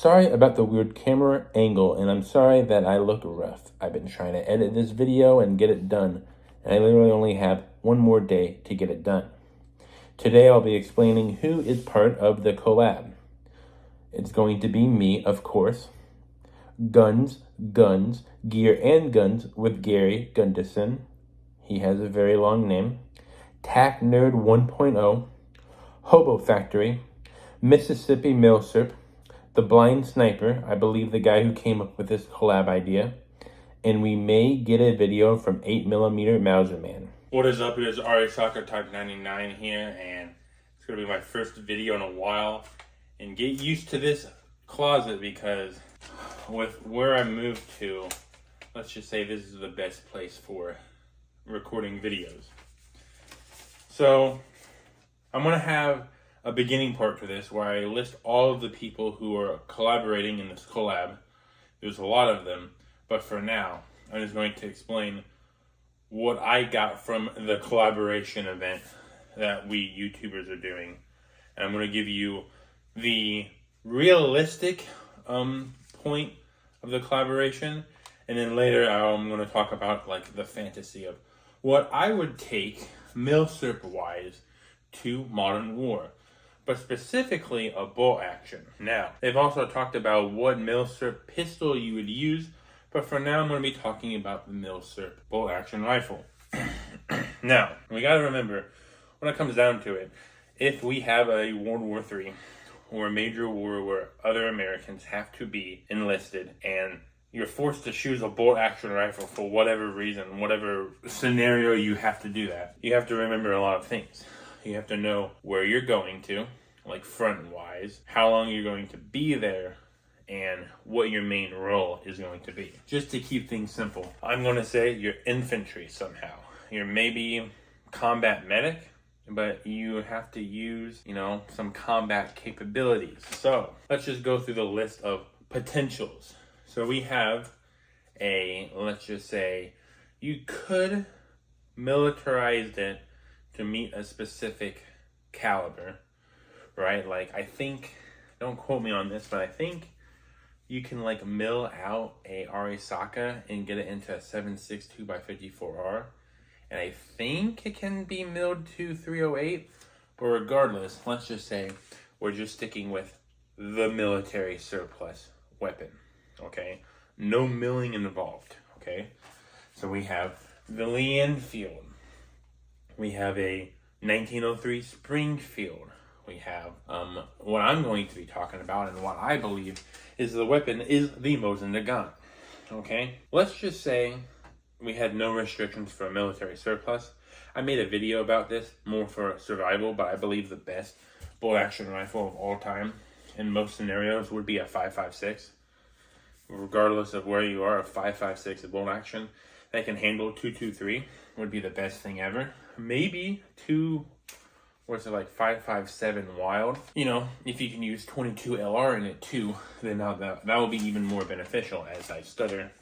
Sorry about the weird camera angle, and I'm sorry that I look rough. I've been trying to edit this video and get it done, and I literally only have one more day to get it done. Today I'll be explaining who is part of the collab. It's going to be me, of course. Guns, Gear and Guns with Geary, Gunderson. He has a very long name. Tac Nerd 1.0. Hobofactory. Mississippi Milsrup. The Blind Sniper, I believe the guy who came up with this collab idea. And we may get a video from 8mm Mauser Man. What is up? It is RA Soccer Type 99 here, and it's going to be my first video in a while. And get used to this closet because with where I moved to, let's just say this is the best place for recording videos. So I'm going to have a beginning part to this where I list all of the people who are collaborating in this collab. There's a lot of them, but for now, I'm just going to explain what I got from the collaboration event that we YouTubers are doing. And I'm going to give you the realistic point of the collaboration, and then later I'm going to talk about like the fantasy of what I would take Milsrup wise to modern war, but specifically a bolt action. Now, they've also talked about what Milsrup pistol you would use, but for now I'm going to be talking about the Milsrup bolt action rifle. Now, we got to remember, when it comes down to it, if we have a World War III or a major war where other Americans have to be enlisted and you're forced to choose a bolt action rifle for whatever reason, whatever scenario you have to do that, you have to remember a lot of things. You have to know where you're going to, like front-wise, how long you're going to be there, and what your main role is going to be. Just to keep things simple, I'm going to say you're infantry somehow. You're maybe combat medic, but you have to use, some combat capabilities. So let's just go through the list of potentials. So we have let's just say, you could militarize it to meet a specific caliber, right? Like, I think, don't quote me on this, but I think you can like mill out a Arisaka and get it into a 7.62 by 54R. And I think it can be milled to 308, but regardless, let's just say we're just sticking with the military surplus weapon, okay? No milling involved, okay? So we have the Lee Enfield. We have a 1903 Springfield. We have what I'm going to be talking about and what I believe is the weapon is the Mauser Man, okay? Let's just say we had no restrictions for military surplus. I made a video about this more for survival, but I believe the best bolt action rifle of all time in most scenarios would be a 5.56. Regardless of where you are, a 5.56 bolt action that can handle 223 would be the best thing ever. Maybe 5.57 wild. If you can use 22 LR in it too, then that will be even more beneficial as I stutter.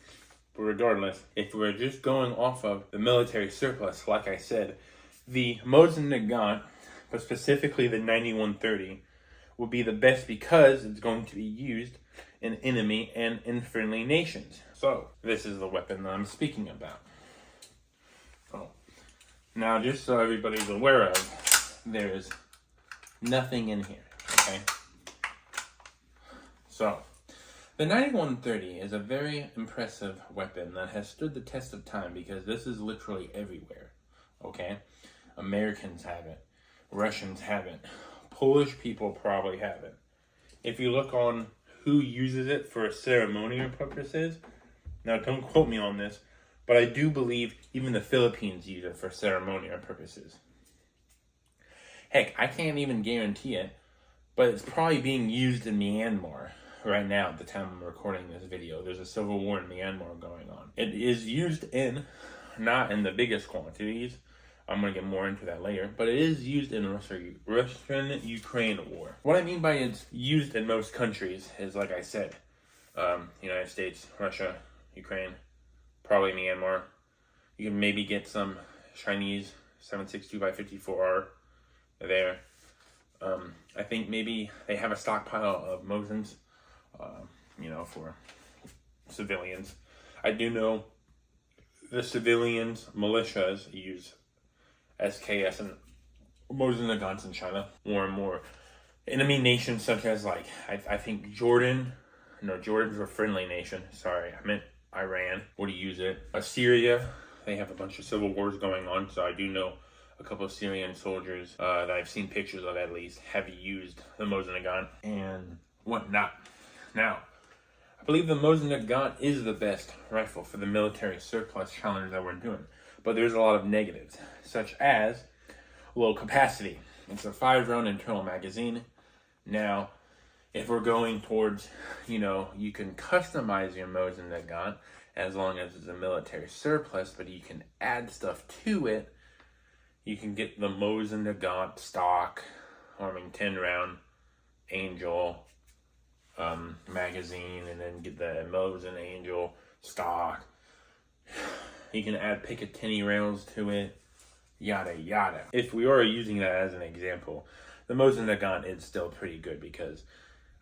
But regardless, if we're just going off of the military surplus, like I said, the Mauser Man, but specifically the 9130, would be the best because it's going to be used in enemy and in friendly nations. So, this is the weapon that I'm speaking about. Oh. Now, just so everybody's aware of, there's nothing in here, okay? So, the 9130 is a very impressive weapon that has stood the test of time because this is literally everywhere, okay? Americans have it. Russians have it. Polish people probably have it. If you look on who uses it for ceremonial purposes, now don't quote me on this, but I do believe even the Philippines use it for ceremonial purposes. Heck, I can't even guarantee it, but it's probably being used in Myanmar right now at the time I'm recording this video. There's a civil war in Myanmar going on. It is used not in the biggest quantities. I'm going to get more into that later, but it is used in Russian-Ukraine war. What I mean by it's used in most countries is, like I said, United States, Russia, Ukraine, probably Myanmar. You can maybe get some Chinese 7.62 by 54R there. I think maybe they have a stockpile of Mosins for civilians. I do know the civilians, militias, use SKS and Mauser guns in China more and more. Enemy nations such as, like, I think Jordan's a friendly nation. Sorry, I meant Iran would use it. Syria, they have a bunch of civil wars going on, so I do know a couple of Syrian soldiers that I've seen pictures of, at least, have used the Mauser gun and whatnot. Now, I believe the Mauser gun is the best rifle for the military surplus challenge that we're doing, but there's a lot of negatives, such as low capacity. It's a 5-round internal magazine. Now, if we're going towards, you can customize your Mauser gun as long as it's a military surplus, but you can add stuff to it. You can get the Mauser gun stock, 10-round Angel magazine, and then get the Mauser Angel stock. You can add Picatinny rounds to it, yada yada. If we are using that as an example, the Mauser gun is still pretty good because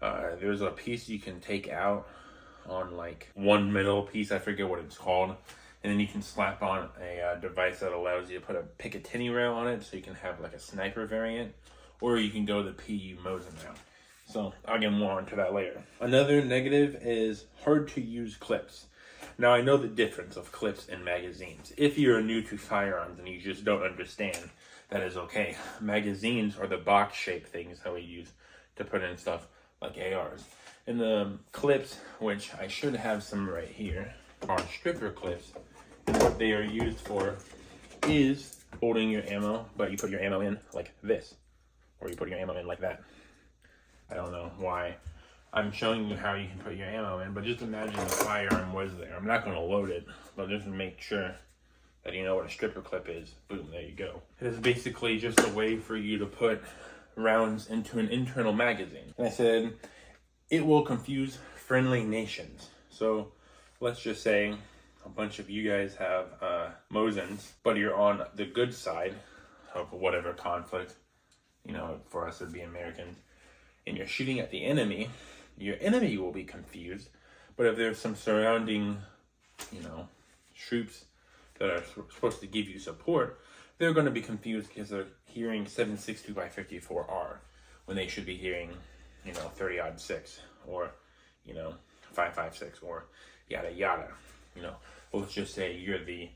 there's a piece you can take out on, like, one middle piece, I forget what it's called, and then you can slap on a device that allows you to put a Picatinny rail on it, so you can have like a sniper variant, or you can go the PU Mauser now. So I'll get more into that later. Another negative is hard to use clips. Now, I know the difference of clips and magazines. If you're new to firearms and you just don't understand, that is okay. Magazines are the box-shaped things that we use to put in stuff like ARs. And the clips, which I should have some right here, are stripper clips. And what they are used for is holding your ammo, but you put your ammo in like this, or you put your ammo in like that. I don't know why I'm showing you how you can put your ammo in, but just imagine the firearm was there. I'm not going to load it, but just to make sure that you know what a stripper clip is. Boom, there you go. It is basically just a way for you to put rounds into an internal magazine. And I said, it will confuse friendly nations. So let's just say a bunch of you guys have Mausers, but you're on the good side of whatever conflict, for us it would be Americans, and you're shooting at the enemy, your enemy will be confused. But if there's some surrounding, troops that are supposed to give you support, they're going to be confused because they're hearing 7.62x54R when they should be hearing, 30-06 or, 5.56 or yada yada. Well, let's just say you're the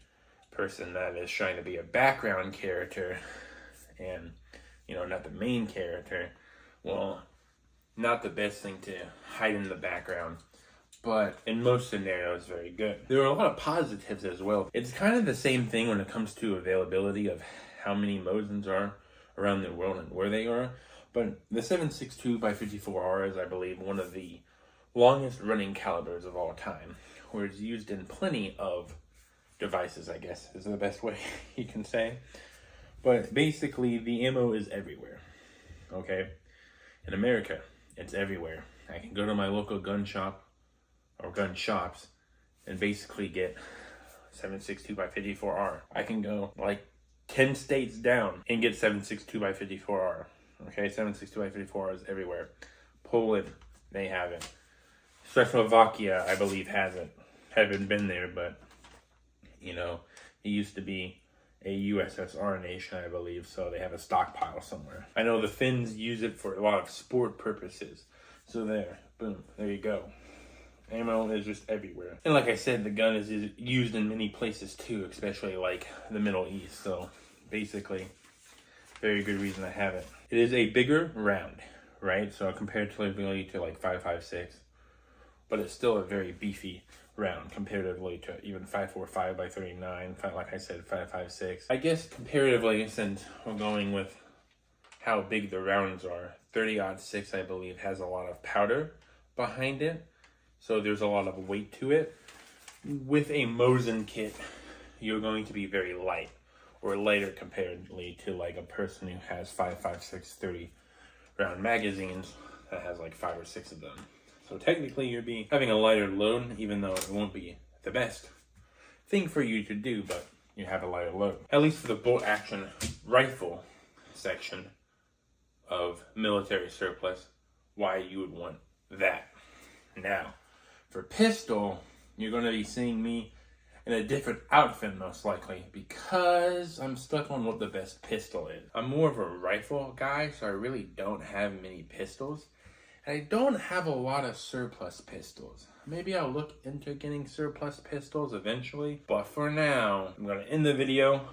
person that is trying to be a background character and, not the main character. Well, not the best thing to hide in the background, but in most scenarios, very good. There are a lot of positives as well. It's kind of the same thing when it comes to availability of how many Mausers are around the world and where they are. But the 7.62x54R is, I believe, one of the longest running calibers of all time, where it's used in plenty of devices, I guess, is the best way you can say. But basically, the ammo is everywhere, okay? In America, it's everywhere. I can go to my local gun shop or gun shops and basically get 7.62x54R. I can go like 10 states down and get 7.62x54R. Okay, 7.62x54R is everywhere. Poland, they have it. Czechoslovakia, I believe, has it. Haven't been there, but it used to be a USSR nation, I believe, so they have a stockpile somewhere. I know the Finns use it for a lot of sport purposes. So there, boom, there you go. Ammo is just everywhere. And like I said, the gun is used in many places too, especially like the Middle East. So basically, very good reason to have it. It is a bigger round, right? So comparatively to like 5.56, but it's still a very beefy round comparatively to even 5.45x39, like I said, 5.56. I guess comparatively, since we're going with how big the rounds are, 30-06, I believe, has a lot of powder behind it, so there's a lot of weight to it. With a Mauser kit, you're going to be very light, or lighter comparatively to like a person who has 5.56 30 round magazines that has like 5 or 6 of them. So technically you'll be having a lighter load, even though it won't be the best thing for you to do, but you have a lighter load. At least for the bolt action rifle section of military surplus, why you would want that, Now, for pistol, you're going to be seeing me in a different outfit most likely because I'm stuck on what the best pistol is. I'm more of a rifle guy, so I really don't have many pistols. And I don't have a lot of surplus pistols. Maybe I'll look into getting surplus pistols eventually, but for now, I'm going to end the video.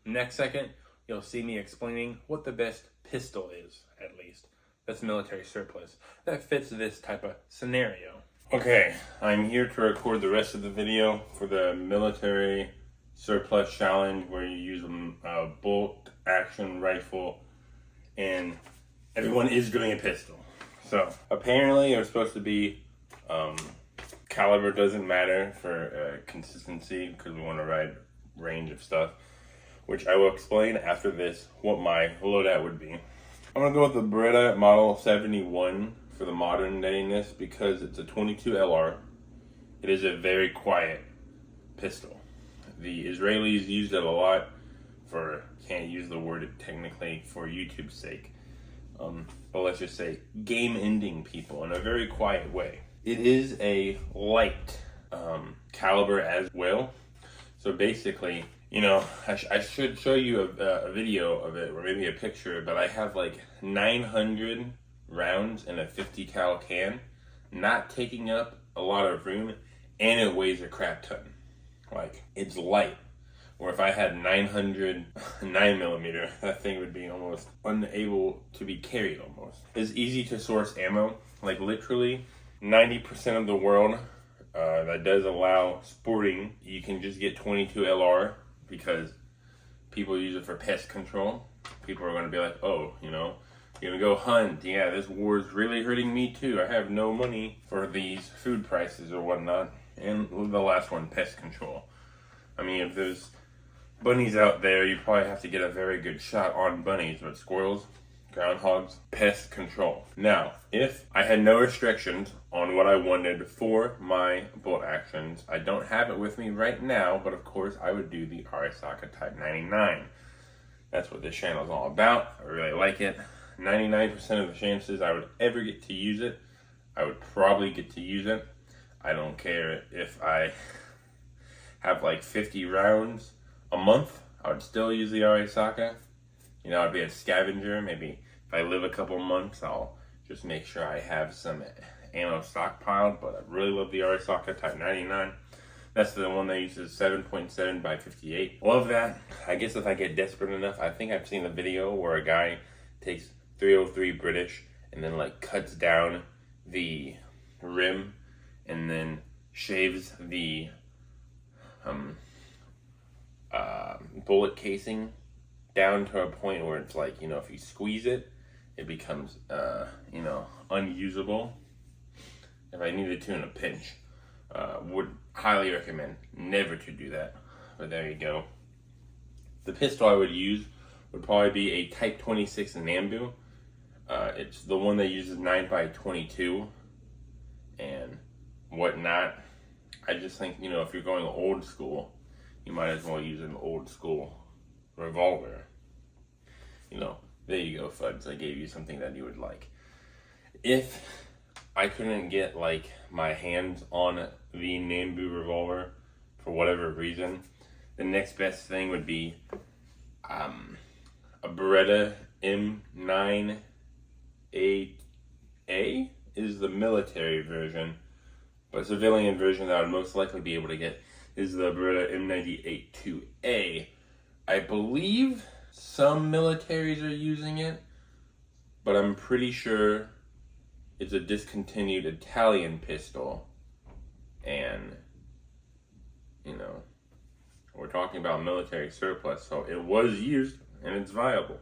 Next second, you'll see me explaining what the best pistol is, at least. That's military surplus. That fits this type of scenario. Okay, I'm here to record the rest of the video for the military surplus challenge where you use a bolt action rifle and everyone is doing a pistol. So apparently it was supposed to be caliber doesn't matter for consistency because we want a wide range of stuff, which I will explain after this what my loadout would be. I'm gonna go with the Beretta Model 71 for the modern dayness because it's a 22 LR. It is a very quiet pistol. The Israelis used it a lot for, can't use the word technically for YouTube's sake, but let's just say game-ending people in a very quiet way. It is a light caliber as well. So basically, you know, I should show you a video of it or maybe a picture, but I have like 900 rounds in a 50 cal can, not taking up a lot of room, and it weighs a crap ton. Like, it's light. Or if I had 900 9mm, that thing would be almost unable to be carried almost. It's easy to source ammo. Like literally 90% of the world that does allow sporting, you can just get 22 LR because people use it for pest control. People are going to be like, oh, you know, you're going to go hunt. Yeah, this war is really hurting me too. I have no money for these food prices or whatnot. And the last one, pest control. I mean, if there's bunnies out there, you probably have to get a very good shot on bunnies, but squirrels, groundhogs, pest control. Now, if I had no restrictions on what I wanted for my bolt actions, I don't have it with me right now, but of course I would do the Arisaka Type 99. That's what this channel is all about. I really like it. 99% of the chances I would ever get to use it, I would probably get to use it. I don't care if I have like 50 rounds a month, I would still use the Arisaka. You know, I'd be a scavenger. Maybe if I live a couple months, I'll just make sure I have some ammo stockpiled, but I really love the Arisaka Type 99. That's the one that uses 7.7 by 58. Love that. I guess if I get desperate enough, I think I've seen a video where a guy takes 303 British and then like cuts down the rim and then shaves the bullet casing down to a point where it's like, you know, if you squeeze it, it becomes, you know, unusable. If I needed to in a pinch, would highly recommend never to do that. But there you go. The pistol I would use would probably be a Type 26 Nambu. It's the one that uses 9x22 and whatnot. I just think, you know, if you're going old school, you might as well use an old school revolver. You know, there you go, Fuds. I gave you something that you would like. If I couldn't get like my hands on the Nambu revolver for whatever reason, the next best thing would be a Beretta M9A is the military version, but civilian version that I would most likely be able to get is the Beretta M98-2A. I believe some militaries are using it, but I'm pretty sure it's a discontinued Italian pistol. And, you know, we're talking about military surplus, so it was used and it's viable.